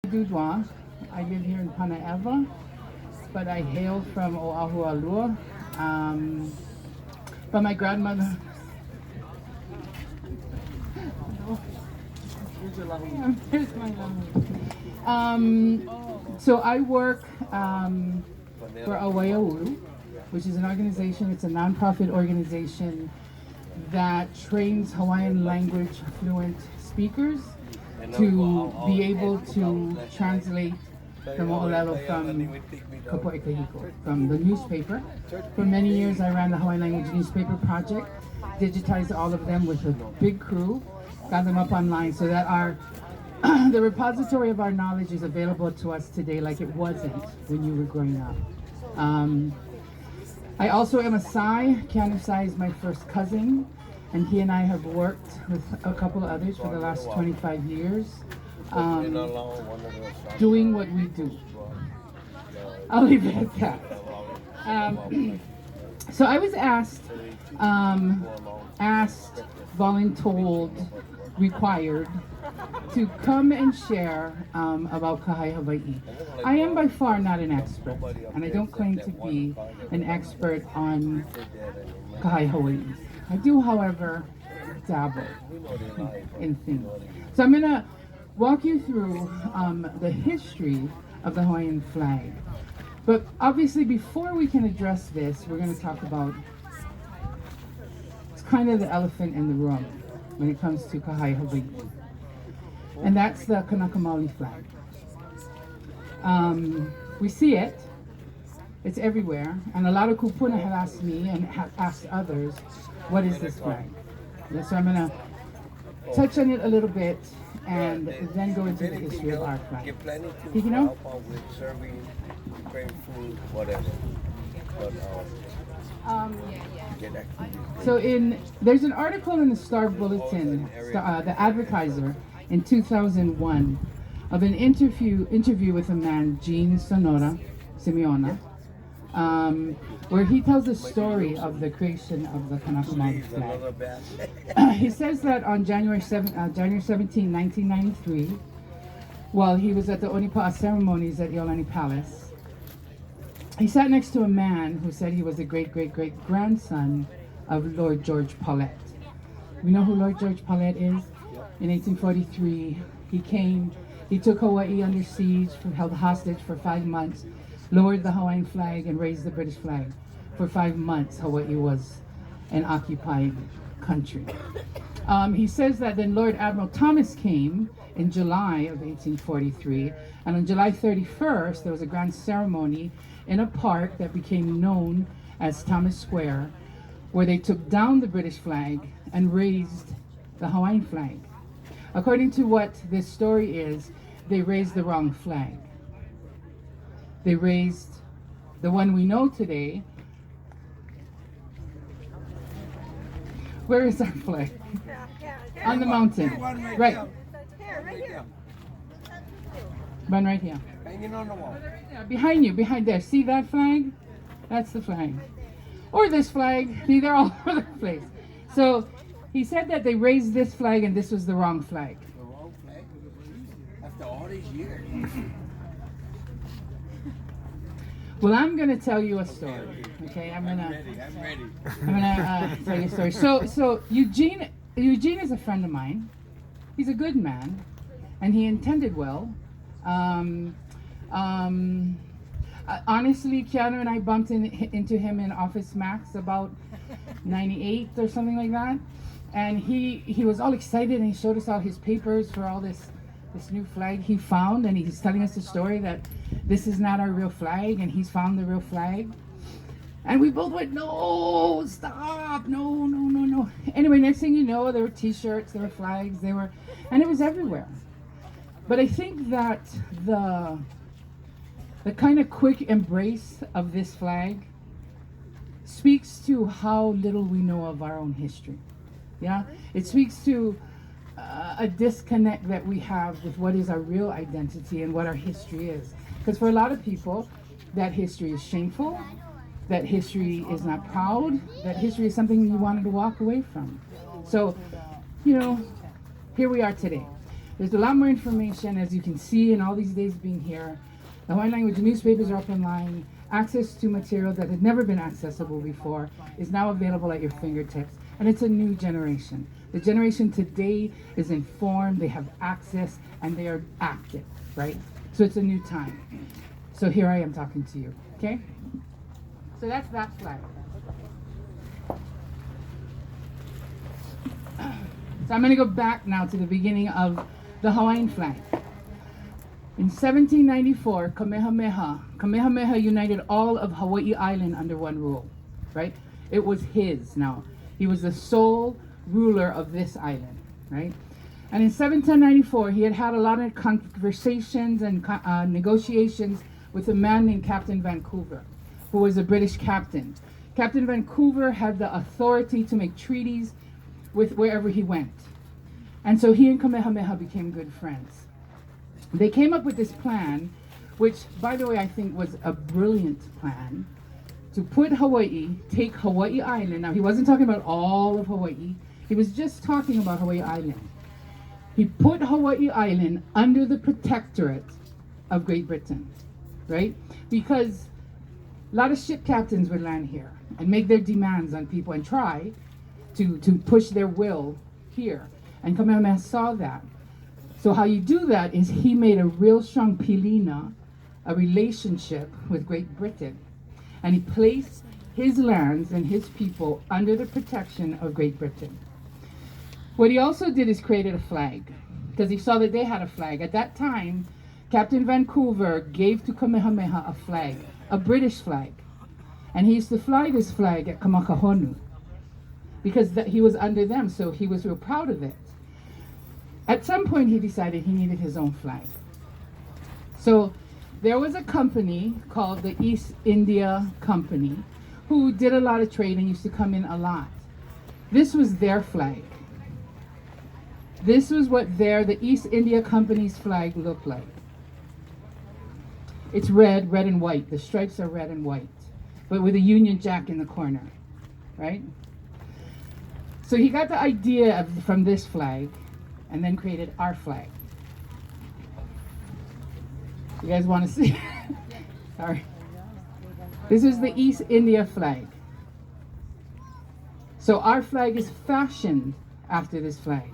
Dudwa. I live here in Panaeva, but I hail from Oahu Alua. Um, but my grandmother. Here's my so I work for Awaiaulu, which is an organization, it's a nonprofit organization that trains Hawaiian language fluent speakers to be able to translate the Mo'olelo from Kapo'e Kahiko, from the newspaper. For many years, I ran the Hawaiian Language Newspaper Project, digitized all of them with a big crew, got them up online so that our the repository of our knowledge is available to us today like it wasn't when you were growing up. I also am a Sai. Keanu Sai is my first cousin, and he and I have worked with a couple of others for the last 25 years, doing what we do. I'll leave it at that. So I was asked, voluntold, required to come and share about Kahai Hawaii. I am by far not an expert, and I don't claim to be an expert on Kahai Hawaii. I do, however, dabble in things. So I'm going to walk you through the history of the Hawaiian flag. But obviously, before we can address this, we're going to talk about, it's kind of the elephant in the room when it comes to Kahai Hawaii. And that's the Kanaka Maoli flag. We see it. It's everywhere. And a lot of kupuna have asked me and have asked others, what is this flag? So I'm going to touch on it a little bit and then go into the history of our flag. You know? So there's an article in the Star Bulletin, the Advertiser, in 2001, of an interview with a man, Gene Sonora Simeona, where he tells the story of the creation of the Kanaka Maoli flag. He says that on January 17, 1993, while he was at the Onipa'a ceremonies at Iolani Palace, he sat next to a man who said he was the great-great-great-grandson of Lord George Paulette. We know who Lord George Paulette is? In 1843, he came, he took Hawaii under siege, held hostage for 5 months, lowered the Hawaiian flag and raised the British flag. For 5 months, Hawaii was an occupied country. He says that then Lord Admiral Thomas came in July of 1843, and on July 31st, there was a grand ceremony in a park that became known as Thomas Square, where they took down the British flag and raised the Hawaiian flag. According to what this story is, they raised the wrong flag. They raised the one we know today. Where is our flag? On the mountain. Right. One right here. Hanging on the wall. Behind you, behind there. See that flag? That's the flag. Or this flag. See, they're all over the place. So he said that they raised this flag and this was the wrong flag. The wrong flag? After all these years. Well, I'm going to tell you a story. Okay, I'm ready. going to tell you a story. So Eugene is a friend of mine. He's a good man, and he intended well. Honestly, Keanu and I bumped into him in Office Max about 98 or something like that. And he was all excited, and he showed us all his papers for all this new flag he found, and he's telling us the story that this is not our real flag, and he's found the real flag. And we both went, no, stop, no. Anyway, next thing you know, there were t-shirts, there were flags, and it was everywhere. But I think that the kind of quick embrace of this flag speaks to how little we know of our own history. Yeah, it speaks to a disconnect that we have with what is our real identity and what our history is. Because for a lot of people, that history is shameful, that history is not proud, that history is something you wanted to walk away from. So, here we are today. There's a lot more information, as you can see in all these days being here. The Hawaiian language newspapers are up online. Access to material that had never been accessible before is now available at your fingertips. And it's a new generation. The generation today is informed, they have access, and they are active, right? So it's a new time. So here I am talking to you, okay? So that's that flag. So I'm going to go back now to the beginning of the Hawaiian flag. In 1794, Kamehameha united all of Hawaii Island under one rule, right? It was his now. He was the sole ruler of this island, right? And in 1794, he had a lot of conversations and negotiations with a man named Captain Vancouver, who was a British captain. Captain Vancouver had the authority to make treaties with wherever he went. And so he and Kamehameha became good friends. They came up with this plan, which, by the way, I think was a brilliant plan, to put Hawaii, take Hawaii Island. Now, he wasn't talking about all of Hawaii. He was just talking about Hawaii Island. He put Hawaii Island under the protectorate of Great Britain, right? Because a lot of ship captains would land here and make their demands on people and try to push their will here. And Kamehameha saw that. So how you do that is he made a real strong pilina, a relationship with Great Britain. And he placed his lands and his people under the protection of Great Britain. What he also did is created a flag, because he saw that they had a flag. At that time, Captain Vancouver gave to Kamehameha a flag, a British flag. And he used to fly this flag at Kamakahonu, because he was under them, so he was real proud of it. At some point, he decided he needed his own flag. So there was a company called the East India Company who did a lot of trade and used to come in a lot. This was their flag. This was what the East India Company's flag looked like. It's red and white. The stripes are red and white, but with a Union Jack in the corner, right? So he got the idea from this flag and then created our flag. You guys want to see? Sorry. This is the East India flag. So our flag is fashioned after this flag.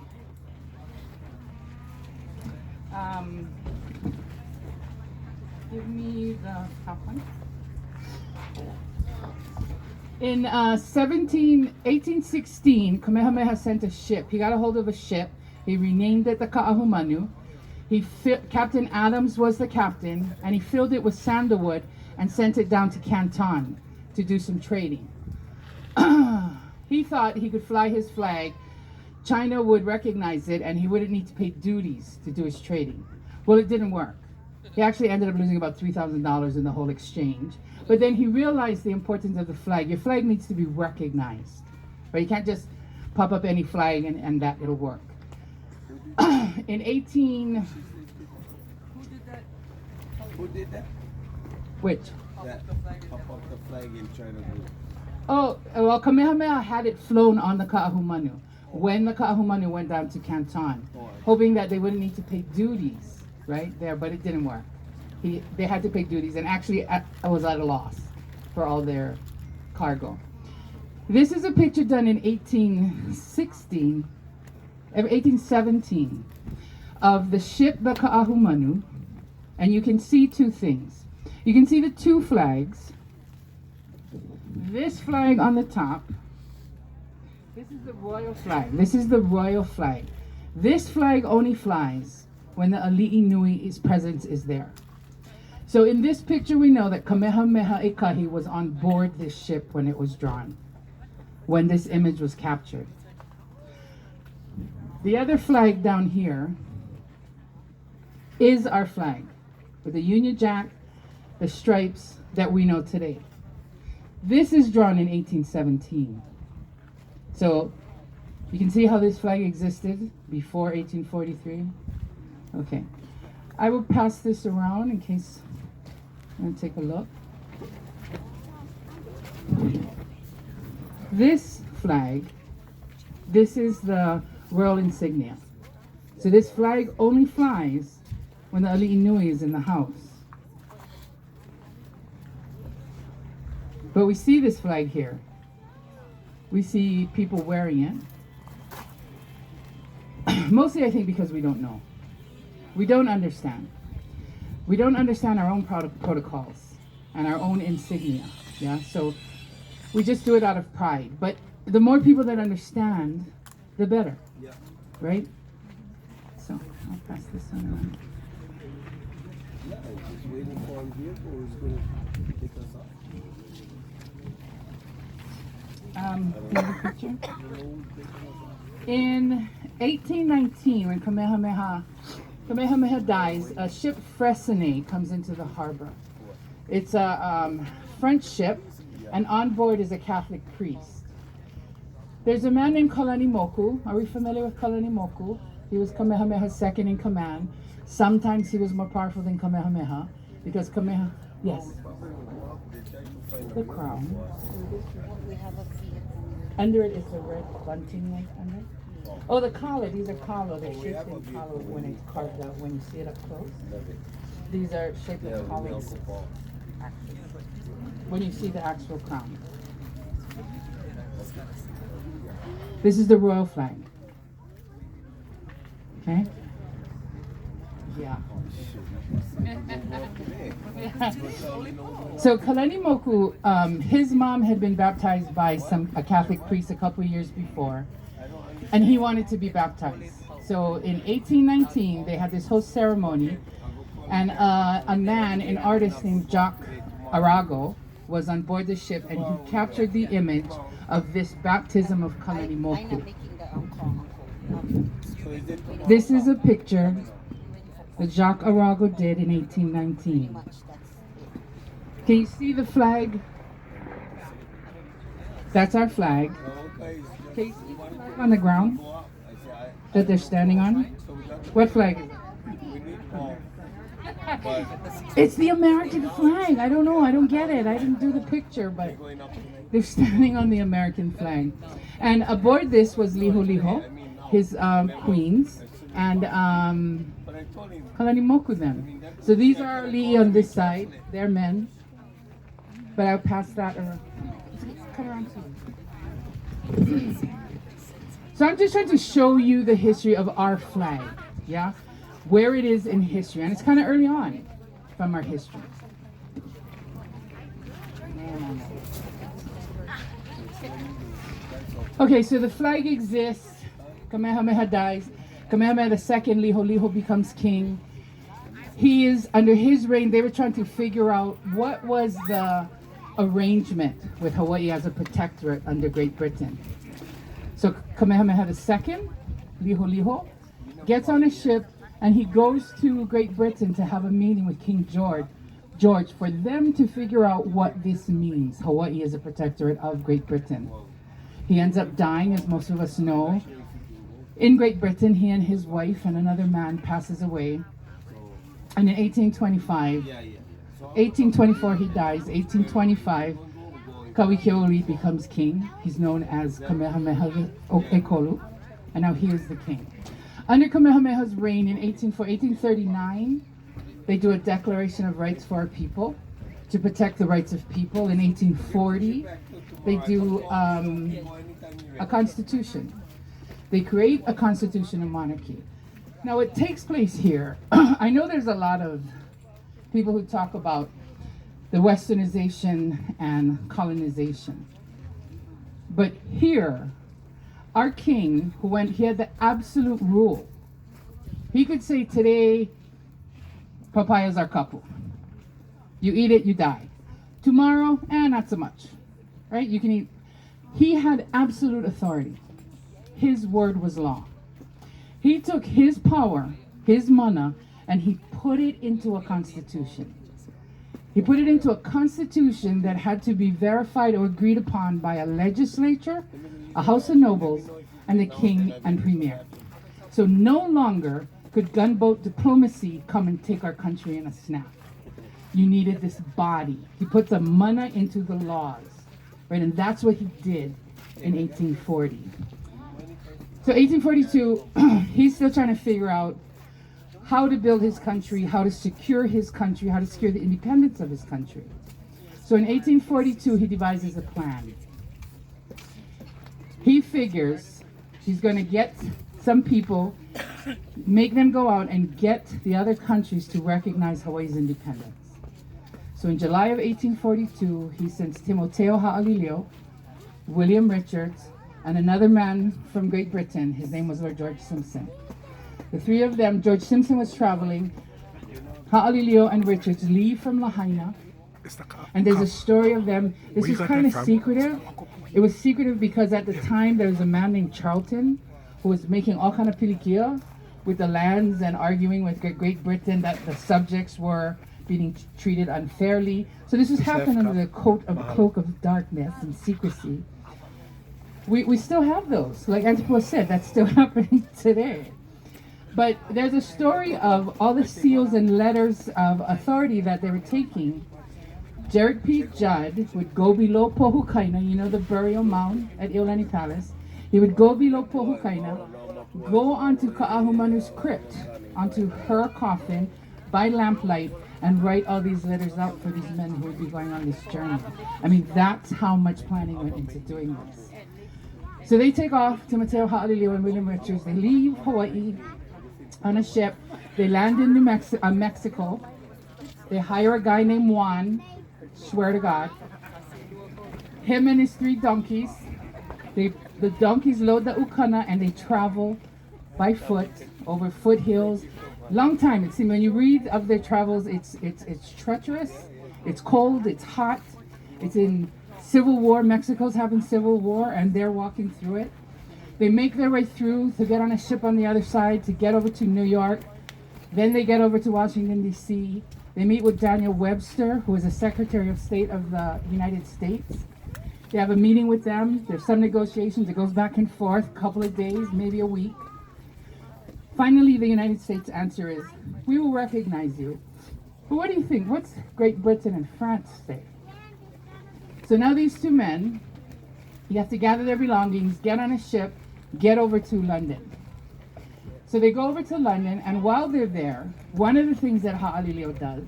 Give me the top one. In 1816, Kamehameha sent a ship. He got a hold of a ship. He renamed it the Ka'ahumanu. Captain Adams was the captain, and he filled it with sandalwood and sent it down to Canton to do some trading. He thought he could fly his flag, China would recognize it, and he wouldn't need to pay duties to do his trading. Well, it didn't work. He actually ended up losing about $3,000 in the whole exchange. But then he realized the importance of the flag. Your flag needs to be recognized, right? You can't just pop up any flag and that it'll work. In 18... Who did that? Which? That pop up the flag in China. Oh, well, Kamehameha had it flown on the Ka'ahumanu when the Ka'ahumanu went down to Canton, hoping that they wouldn't need to pay duties right there, but it didn't work. They had to pay duties, and actually I was at a loss for all their cargo. This is a picture done in 1817 of the ship, the Ka'ahumanu, and you can see two things. You can see the two flags. This flag on the top, this is the royal flag. This is the royal flag. This flag only flies when the Ali'i Nui's presence is there. So in this picture, we know that Kamehameha Ikahi was on board this ship when it was drawn, when this image was captured. The other flag down here is our flag, with the Union Jack, the stripes that we know today. This is drawn in 1817. So you can see how this flag existed before 1843. Okay. I will pass this around in case you want to take a look. This flag, this is the royal insignia. So this flag only flies when the Ali'inui is in the house. But we see this flag here. We see people wearing it. Mostly, I think, because we don't know. We don't understand. We don't understand our own protocols and our own insignia. Yeah, so we just do it out of pride. But the more people that understand, the better. Yeah. Right? So I'll pass this one around. Yeah, just waiting for a vehicle who's going to pick us up. Another picture. In 1819, when Kamehameha dies, a ship Freycinet comes into the harbor. It's a French ship, and on board is a Catholic priest. There's a man named Kalanimoku. Are we familiar with Kalanimoku? He was Kamehameha's second in command. Sometimes he was more powerful than Kamehameha, because Kamehameha, yes, the crown. Under it is the red bunting like under. Oh, the collar. These are collar. They're shaped in collar when it's carved out. When you see it up close, these are shaped in collars. When you see the actual crown. This is the royal flag. Okay. Yeah. So Kalanimoku, his mom had been baptized by a Catholic priest a couple years before, and he wanted to be baptized. So in 1819, they had this whole ceremony, and a man, an artist named Jacques Arago, was on board the ship, and he captured the image of this baptism of Kalanimoku. This is a picture that Jacques Arago did in 1819. Can you see the flag? That's our flag. Can you see the flag on the ground that they're standing on? What flag is it? It's the American flag. I don't know. I don't get it. I didn't do the picture, but they're standing on the American flag. And aboard this was Liho Liho, his queens, and Kalanimoku then. So these are Li'i on this side. They're men. But I'll pass that around. Come around to you. So I'm just trying to show you the history of our flag. Yeah? Where it is in history. And it's kind of early on from our history. Okay, so the flag exists. Kamehameha dies. Kamehameha II, Liho Liho, becomes king. He is, under his reign, they were trying to figure out what was the arrangement with Hawaii as a protectorate under Great Britain. So Kamehameha II, Liho Liho, gets on a ship and he goes to Great Britain to have a meeting with King George for them to figure out what this means, Hawaii as a protectorate of Great Britain. He ends up dying, as most of us know. In Great Britain, he and his wife and another man passes away. And in 1824 he dies. 1825, Kauikeori becomes king. He's known as Kamehameha Ekolu, and now he is the king. Under Kamehameha's reign in 1839, they do a Declaration of Rights for our people to protect the rights of people. In 1840, they do a constitution. They create a constitutional monarchy. Now, it takes place here. I know there's a lot of people who talk about the westernization and colonization. But here, our king, he had the absolute rule. He could say today, papayas are kapu. You eat it, you die. Tomorrow, not so much. Right? You can eat. He had absolute authority. His word was law. He took his power, his mana, and he put it into a constitution. He put it into a constitution that had to be verified or agreed upon by a legislature, a house of nobles, and the king and premier. So no longer could gunboat diplomacy come and take our country in a snap. You needed this body. He put the mana into the laws, right? And that's what he did in 1840. So 1842, he's still trying to figure out how to build his country, how to secure his country, how to secure the independence of his country. So in 1842, he devises a plan. He figures he's going to get some people, make them go out and get the other countries to recognize Hawaii's independence. So in July of 1842, he sends Timoteo Ha'alilio, William Richards, and another man from Great Britain. His name was Lord George Simpson. The three of them, George Simpson was traveling. Ha'alilio and Richards leave from Lahaina. And there's a story of them. This is kind of secretive. It was secretive because at the time there was a man named Charlton who was making all kind of pilikia with the lands and arguing with Great Britain that the subjects were being treated unfairly. So this was happening under the cloak of darkness and secrecy. We still have those. Like Antipolis said, that's still happening today. But there's a story of all the seals and letters of authority that they were taking. Derek P. Judd would go below Pohukaina, you know, the burial mound at Iolani Palace. He would go below Pohukaina, go onto Ka'ahumanu's crypt, onto her coffin, by lamplight, and write all these letters out for these men who would be going on this journey. I mean, that's how much planning went into doing this. So they take off, Timoteo Ha'alilio and William Richards. They leave Hawaii on a ship. They land in Mexico. They hire a guy named Juan, swear to God. Him and his 3 donkeys. The donkeys load the ukana and they travel by foot over foothills. Long time. It seems when you read of their travels, it's treacherous, it's cold, it's hot, it's in civil war. Mexico's having civil war and they're walking through it. They make their way through to get on a ship on the other side to get over to New York. Then they get over to Washington, D.C. They meet with Daniel Webster, who is a Secretary of State of the United States. They have a meeting with them. There's some negotiations. It goes back and forth, a couple of days, maybe a week. Finally, the United States answer is, we will recognize you. But what do you think? What's Great Britain and France say? So now these 2 men, you have to gather their belongings, get on a ship, get over to London. So they go over to London, and while they're there, one of the things that Ha'alilio does,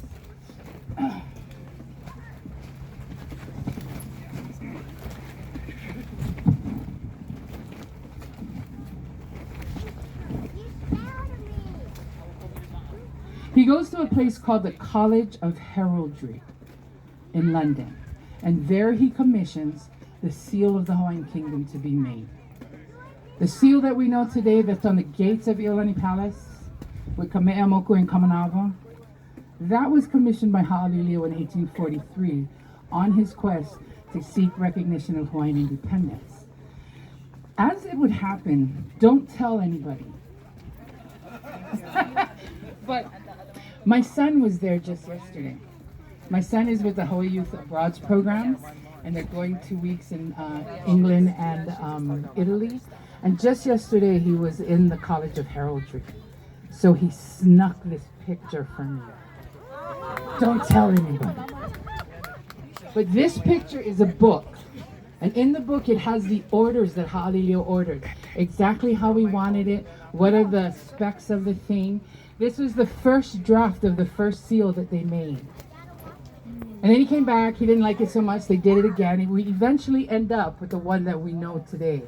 he goes to a place called the College of Heraldry in London, and there he commissions the seal of the Hawaiian Kingdom to be made. The seal that we know today that's on the gates of Iolani Palace with Kame'emoku and Kamanava, that was commissioned by Ha'alilio in 1843 on his quest to seek recognition of Hawaiian independence. As it would happen, don't tell anybody. But my son was there just yesterday. My son is with the Hawaii Youth Abroad program, and they're going 2 weeks in England and Italy. And just yesterday, he was in the College of Heraldry. So he snuck this picture from me. Don't tell anybody. But this picture is a book. And in the book, it has the orders that Ha'alilio ordered. Exactly how he wanted it. What are the specs of the thing. This was the first draft of the first seal that they made. And then he came back. He didn't like it so much. They did it again. And we eventually end up with the one that we know today.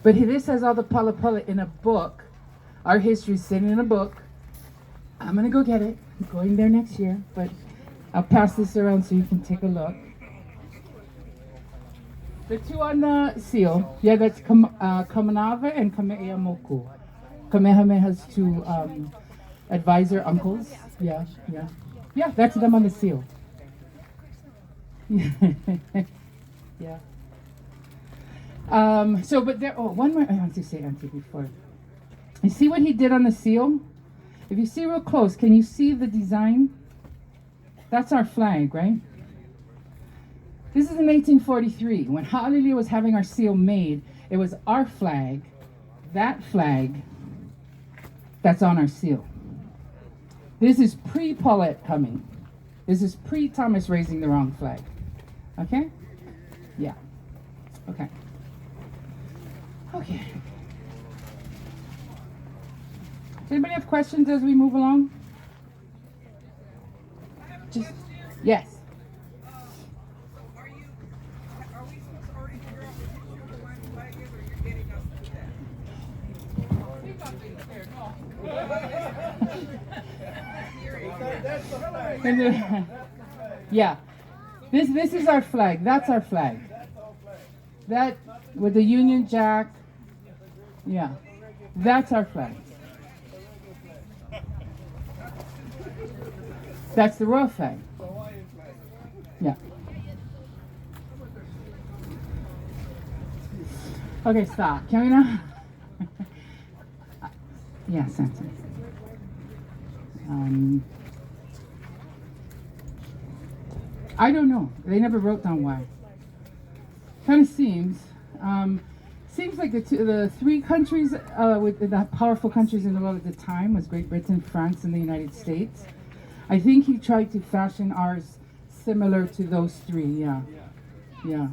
But this has all the pala in a book. Our history is sitting in a book. I'm going to go get it. I'm going there next year. But I'll pass this around so you can take a look. The 2 on the seal. Yeah, that's Kamanava and Kame'emoku. Kamehameha's 2 advisor uncles. Yeah. Yeah, that's them on the seal. Yeah. But there, one more I want to say, Auntie, before. You see what he did on the seal? If you see real close, can you see the design? That's our flag, right? This is in 1843. When Ha'alilio was having our seal made, it was our flag, that flag, that's on our seal. This is pre-Paulette coming. This is pre-Thomas raising the wrong flag. Okay? Yeah. Okay. Does anybody have questions as we move along? Just yes. Are we supposed to already figure out what the Hawaiian flag is, or you're getting us to that? And yeah. This is our flag. That's our flag. That with the Union Jack. Yeah. That's our flag. That's the royal flag. Yeah. Okay, stop. Can we now? Yeah, Santa. I don't know. They never wrote down why. Kind of seems like the three countries with the powerful countries in the world at the time was Great Britain, France, and the United States. I think he tried to fashion ours similar to those three. Yeah.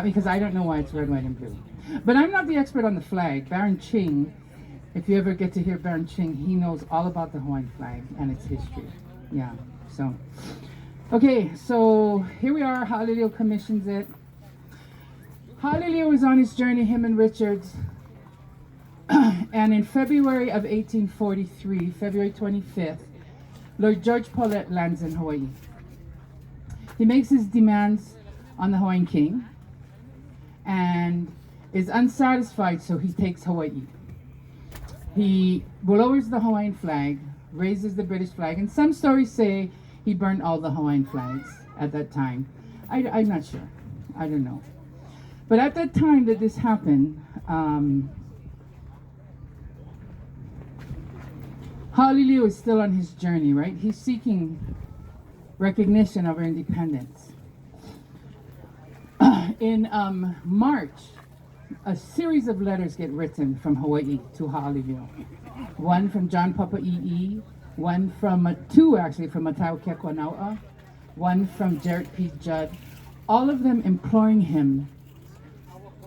Because I don't know why it's red, white, and blue. But I'm not the expert on the flag. Baron Ching, if you ever get to hear Baron Ching, he knows all about the Hawaiian flag and its history. Yeah. So, okay. So here we are. Ha'alilio commissions it. Ha'alilio was on his journey, him and Richards. And in February of 1843, February 25th, Lord George Paulet lands in Hawaii. He makes his demands on the Hawaiian king and is unsatisfied, so he takes Hawaii. He lowers the Hawaiian flag, raises the British flag, and some stories say he burned all the Hawaiian flags at that time. I'm not sure. I don't know. But at that time that this happened, Ha'alilio is still on his journey, right? He's seeking recognition of our independence. In March, a series of letters get written from Hawaii to Ha'alilio. One from John Papa'i'i, one from, two actually, from Matao Kekuanao'a, one from Jarrett P. Judd, all of them imploring him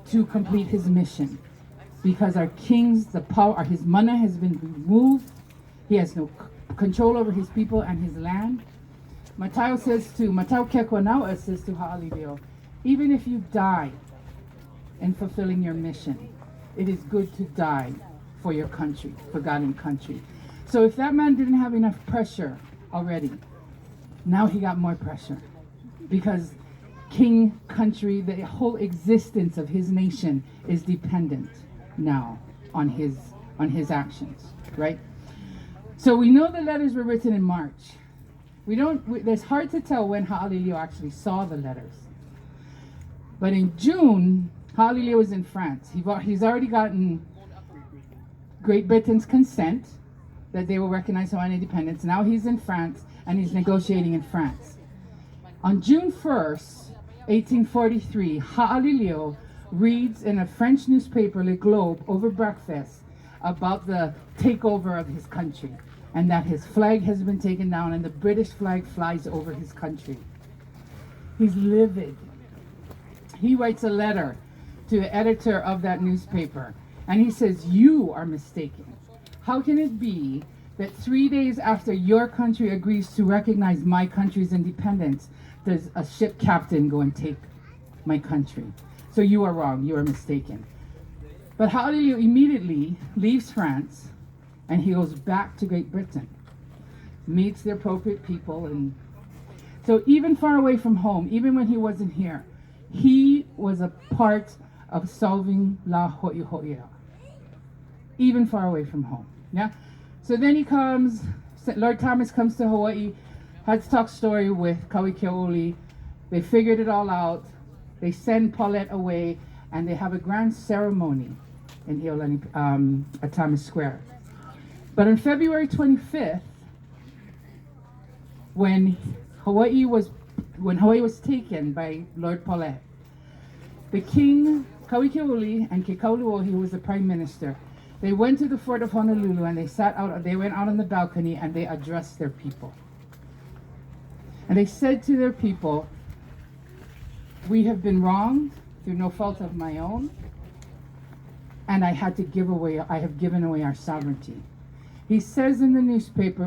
to complete his mission. Because our king's, the power, his mana has been removed. He has no control over his people and his land. Matao Kekuanao'a says to Ha'alilio, even if you die in fulfilling your mission, it is good to die for your country, for God and country. So if that man didn't have enough pressure already, now he got more pressure. Because king, country, the whole existence of his nation is dependent now on his actions, right? So we know the letters were written in March. It's hard to tell when Ha'alilio actually saw the letters. But in June, Ha'alilio was in France. He's already gotten Great Britain's consent that they will recognize Hawaiian independence. Now he's in France and he's negotiating in France. On June 1st, 1843, Ha'alilio reads in a French newspaper, Le Globe, over breakfast about the takeover of his country and that his flag has been taken down and the British flag flies over his country. He's livid. He writes a letter to the editor of that newspaper and he says, "You are mistaken. How can it be that 3 days after your country agrees to recognize my country's independence, does a ship captain go and take my country? So you are wrong, you are mistaken." But Ha'alilio immediately leaves France and he goes back to Great Britain, meets the appropriate people. And so even far away from home, even when he wasn't here, he was a part of solving La Ho'iho'ia, even far away from home. Yeah. So then he comes, Lord Thomas comes to Hawaii, had to talk story with Kauike'oli. They figured it all out. They send Paulet away and they have a grand ceremony in Iolani, at Thomas Square. But on February 25th, when Hawaii was taken by Lord Paulet, the king, Kauike'oli, and Kekauluohi, who was the prime minister, they went to the fort of Honolulu and they went out on the balcony and they addressed their people. And they said to their people, "We have been wronged through no fault of my own. and I have given away our sovereignty. He says in the newspaper,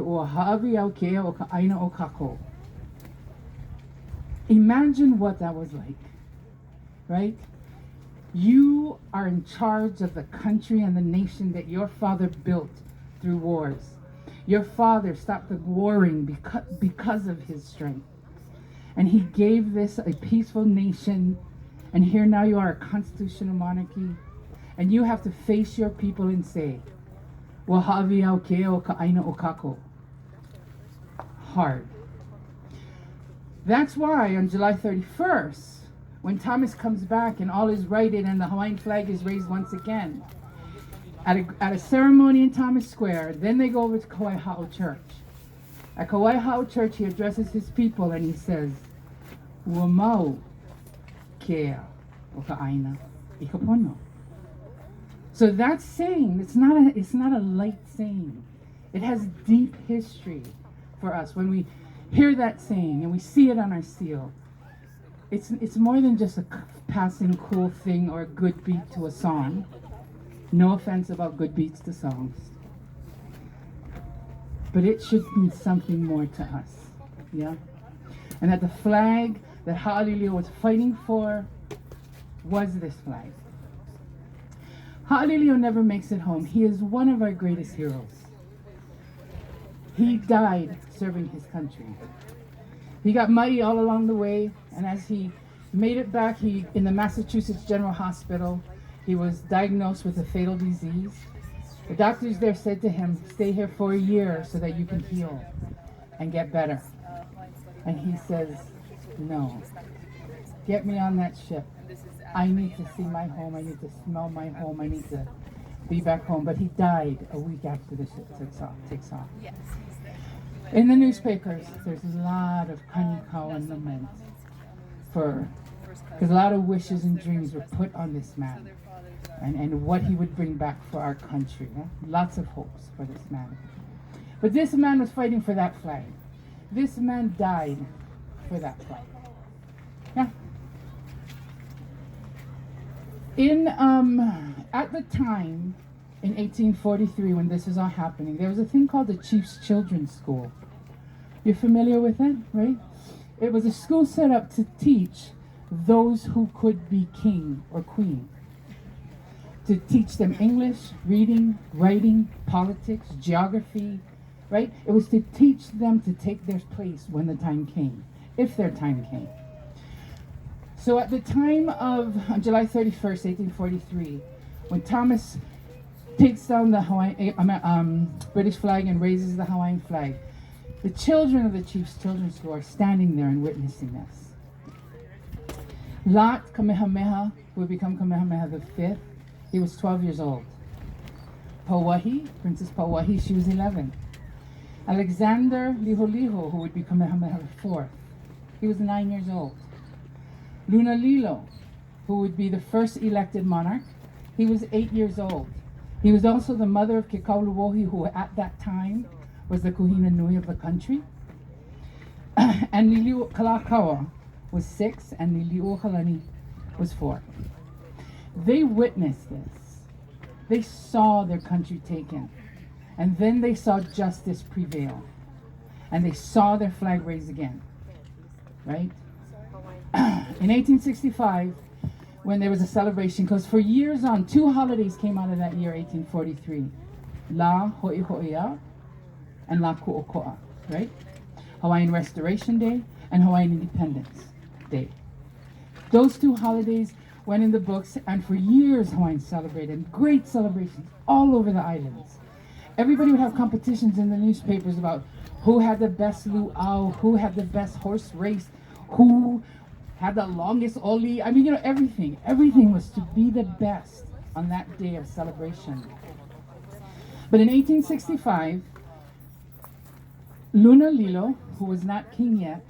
imagine what that was like, right? You are in charge of the country and the nation that your father built through wars. Your father stopped the warring because of his strength. And he gave this a peaceful nation. And here now you are a constitutional monarchy. And you have to face your people and say, hard. That's why on July 31st, when Thomas comes back and all is righted and the Hawaiian flag is raised once again, at a ceremony in Thomas Square, then they go over to Kauai Ha'o Church. At Kauai Ha'o Church, he addresses his people and he says, Uamau kea o ka aina I ka pono. So that saying, it's not a light saying. It has deep history for us. When we hear that saying and we see it on our seal, it's more than just a passing cool thing or a good beat to a song. No offense about good beats to songs. But it should mean something more to us. Yeah? And that the flag that Ha'alilio was fighting for was this flag. Ha'alilio never makes it home. He is one of our greatest heroes. He died serving his country. He got muddy all along the way, and as he made it back, in the Massachusetts General Hospital, he was diagnosed with a fatal disease. The doctors there said to him, stay here for a year so that you can heal and get better. And he says, no, get me on that ship. I need to see my home. I need to smell my home. I need to be back home. But he died a week after the ship takes off. In the newspapers, there's a lot of kanikau and lament because a lot of wishes and dreams were put on this man and what he would bring back for our country. Yeah? Lots of hopes for this man. But this man was fighting for that flag. This man died for that flag. Yeah. At the time, in 1843, when this was all happening, there was a thing called the Chief's Children's School. You're familiar with it, right? It was a school set up to teach those who could be king or queen. To teach them English, reading, writing, politics, geography, right? It was to teach them to take their place when the time came, if their time came. So at the time of July 31st, 1843, when Thomas takes down the British flag and raises the Hawaiian flag, the children of the Chief's Children's School are standing there and witnessing this. Lot Kamehameha, who would become Kamehameha V, he was 12 years old. Pauahi, Princess Pauahi, she was 11. Alexander Liholiho, who would become Kamehameha IV, he was 9 years old. Lunalilo, who would be the first elected monarch, he was 8 years old. He was also the mother of Kekauluohi, who at that time was the Kuhina Nui of the country. And Liliu Kalakaua was 6, and Liliu Kalani was 4. They witnessed this. They saw their country taken. And then they saw justice prevail. And they saw their flag raised again. Right? In 1865, when there was a celebration, because for years on, 2 holidays came out of that year, 1843. La Ho'iho'ia and La Ku'oko'a, right? Hawaiian Restoration Day and Hawaiian Independence Day. Those 2 holidays went in the books, and for years Hawaiians celebrated great celebrations all over the islands. Everybody would have competitions in the newspapers about who had the best luau, who had the best horse race, who had the longest oli. I mean, you know, everything. Everything was to be the best on that day of celebration. But in 1865, Lunalilo, who was not king yet,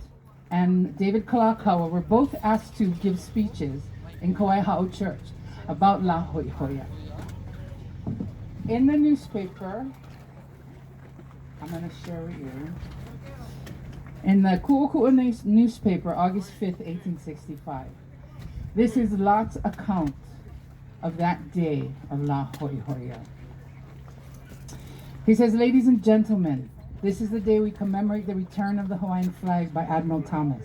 and David Kalakaua were both asked to give speeches in Kauai Ha'o Church about La Ho'ihoia. In the newspaper, I'm going to share with you. In the Ku'okua newspaper, August 5th, 1865. This is Lot's account of that day of La Ho'ihoia. He says, ladies and gentlemen, this is the day we commemorate the return of the Hawaiian flag by Admiral Thomas.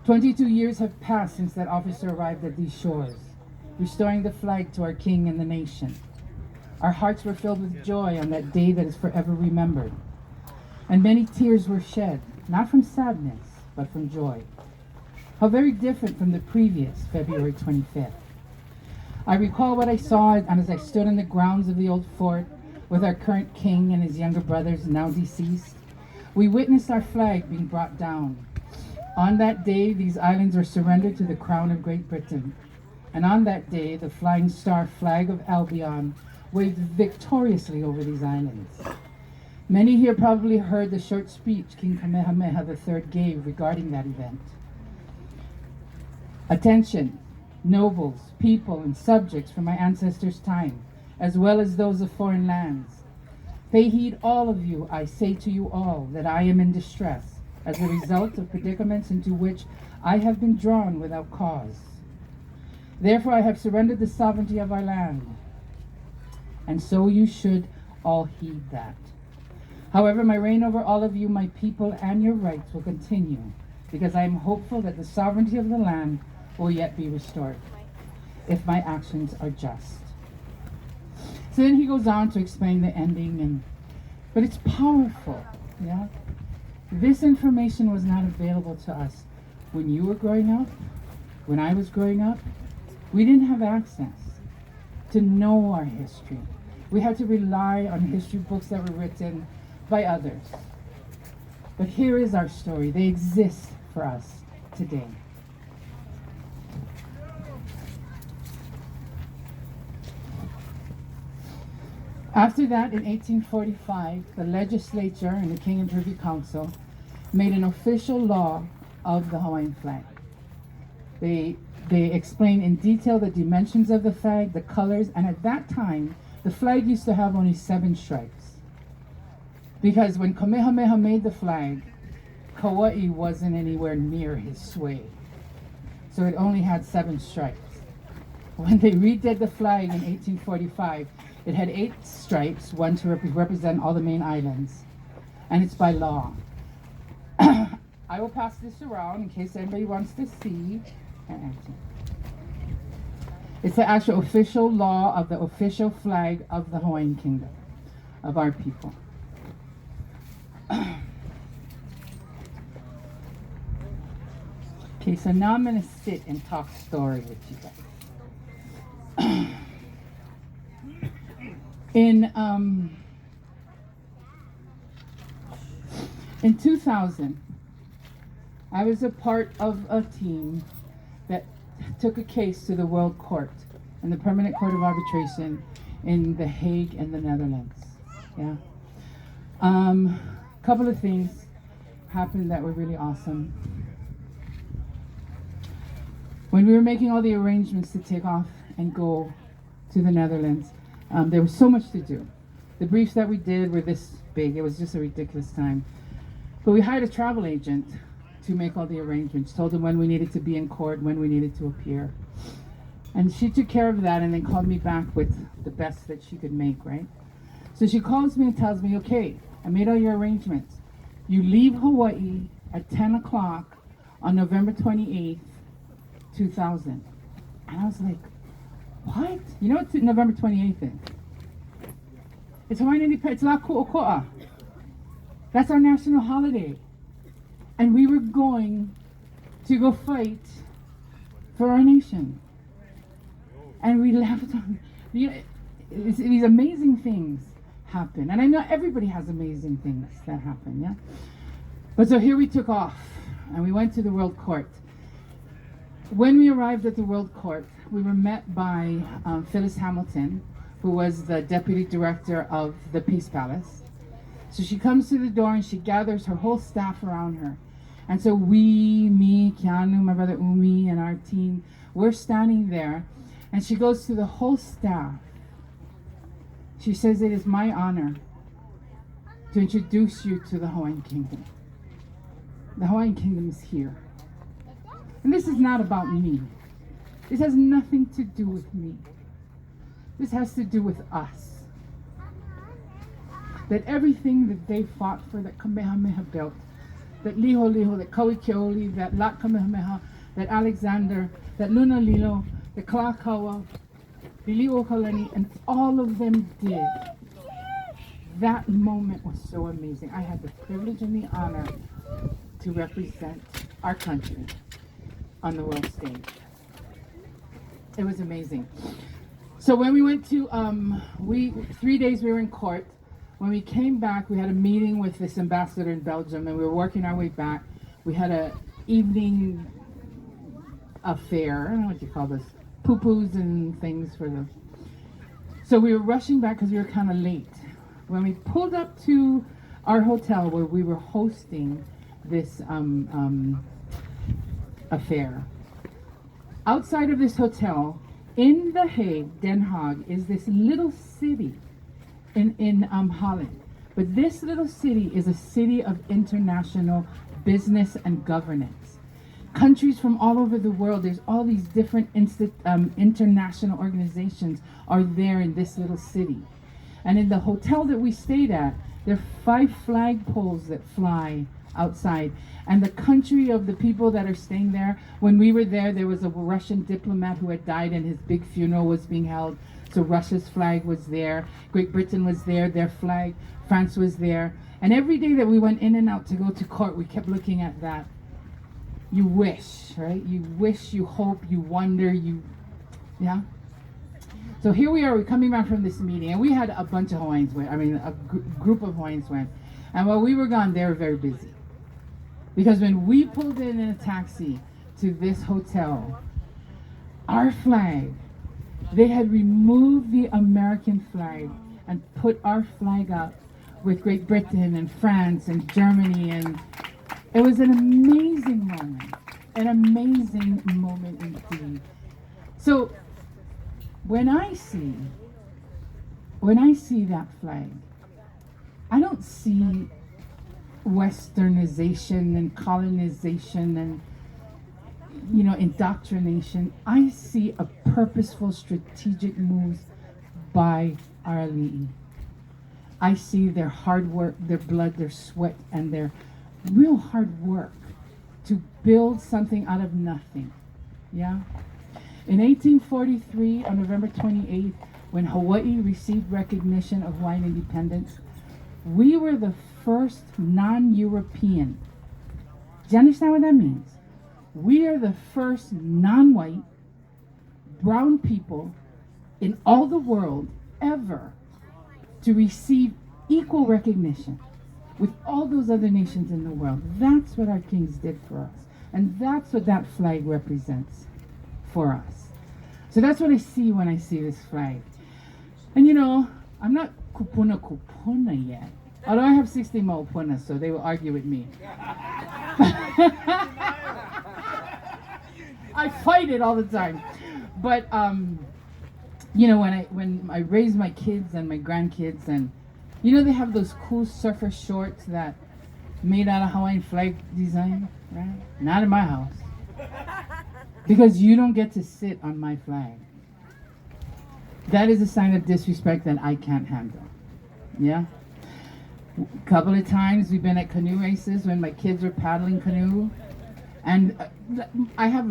22 years have passed since that officer arrived at these shores, restoring the flag to our king and the nation. Our hearts were filled with joy on that day that is forever remembered. And many tears were shed, not from sadness, but from joy. How very different from the previous February 25th. I recall what I saw as I stood on the grounds of the old fort with our current king and his younger brothers, now deceased. We witnessed our flag being brought down. On that day, these islands were surrendered to the Crown of Great Britain. And on that day, the Flying Star flag of Albion waved victoriously over these islands. Many here probably heard the short speech King Kamehameha III gave regarding that event. Attention, nobles, people, and subjects from my ancestors' time, as well as those of foreign lands. Pay heed, all of you, I say to you all, that I am in distress as a result of predicaments into which I have been drawn without cause. Therefore I have surrendered the sovereignty of our land, and so you should all heed that. However, my reign over all of you, my people, and your rights will continue, because I am hopeful that the sovereignty of the land will yet be restored, if my actions are just. So then he goes on to explain the ending, but it's powerful, yeah? This information was not available to us when you were growing up, when I was growing up. We didn't have access to know our history. We had to rely on history books that were written by others. But here is our story. They exist for us today. After that, in 1845, the legislature and the King and Privy Council made an official law of the Hawaiian flag. They explained in detail the dimensions of the flag, the colors, and at that time, the flag used to have only 7 stripes. Because when Kamehameha made the flag, Kauai wasn't anywhere near his sway. So it only had 7 stripes. When they redid the flag in 1845, it had 8 stripes, one to represent all the main islands, and it's by law. I will pass this around in case anybody wants to see. It's the actual official law of the official flag of the Hawaiian Kingdom, of our people. Okay, so now I'm going to sit and talk story with you guys. In 2000, I was a part of a team that took a case to the World Court and the Permanent Court of Arbitration in The Hague in the Netherlands. Yeah. Couple of things happened that were really awesome. When we were making all the arrangements to take off and go to the Netherlands, there was so much to do. The briefs that we did were this big. It was just a ridiculous time. But we hired a travel agent to make all the arrangements, told them when we needed to be in court, when we needed to appear. And she took care of that and then called me back with the best that she could make, right? So she calls me and tells me, okay, I made all your arrangements. You leave Hawaii at 10 o'clock on November 28th, 2000. And I was like, what? You know what November 28th is? It's Hawaiian Independence. It's La Ku'oko'a. That's our national holiday. And we were going to go fight for our nation. And we left on, these amazing things happen. And I know everybody has amazing things that happen, yeah? But so here we took off and we went to the World Court. When we arrived at the World Court, we were met by Phyllis Hamilton, who was the deputy director of the Peace Palace. So she comes to the door and she gathers her whole staff around her. And so me, Keanu, my brother Umi, and our team, we're standing there. And she goes to the whole staff. She says, it is my honor to introduce you to the Hawaiian Kingdom. The Hawaiian Kingdom is here. And this is not about me. This has nothing to do with me. This has to do with us. That everything that they fought for, that Kamehameha built, that Liho, that Kauikeoli, that Lat Kamehameha, that Alexander, that Lunalilo, the Kalakaua, Liliuokalani, and all of them did. That moment was so amazing. I had the privilege and the honor to represent our country on the world stage. It was amazing. So when we went to, 3 days we were in court. When we came back, we had a meeting with this ambassador in Belgium, and we were working our way back. We had a evening affair, I don't know what you call this, poo-poos and things for them. So we were rushing back because we were kind of late. When we pulled up to our hotel where we were hosting this affair, outside of this hotel, in The Hague, Den Haag, is this little city in Holland. But this little city is a city of international business and governance. Countries from all over the world, there's all these different international organizations are there in this little city. And in the hotel that we stayed at, there are 5 flagpoles that fly outside. And the country of the people that are staying there, when we were there, there was a Russian diplomat who had died and his big funeral was being held. So Russia's flag was there, Great Britain was there, their flag, France was there. And every day that we went in and out to go to court, we kept looking at that. You wish, right? You wish, you hope, you wonder, yeah? So here we are, we're coming back from this meeting, and we had a bunch of Hawaiians went, a group of Hawaiians went. And while we were gone, they were very busy. Because when we pulled in a taxi to this hotel, our flag, they had removed the American flag and put our flag up with Great Britain and France and Germany, and it was an amazing moment indeed. So when I see that flag, I don't see westernization and colonization and indoctrination. I see a purposeful strategic moves by our ali'i. I see their hard work, their blood, their sweat, and their real hard work to build something out of nothing. Yeah? In 1843, on November 28th, when Hawaii received recognition of Hawaiian independence, we were the first non-European. Do you understand what that means? We are the first non-white, brown people in all the world ever to receive equal recognition with all those other nations in the world. That's what our kings did for us. And that's what that flag represents for us. So that's what I see when I see this flag. And I'm not kupuna yet. Although I have 60 maupuna, so they will argue with me. I fight it all the time. But when I raise my kids and my grandkids, and they have those cool surfer shorts that made out of Hawaiian flag design, right? Not in my house. Because you don't get to sit on my flag. That is a sign of disrespect that I can't handle. Yeah? A couple of times we've been at canoe races when my kids were paddling canoe, and I have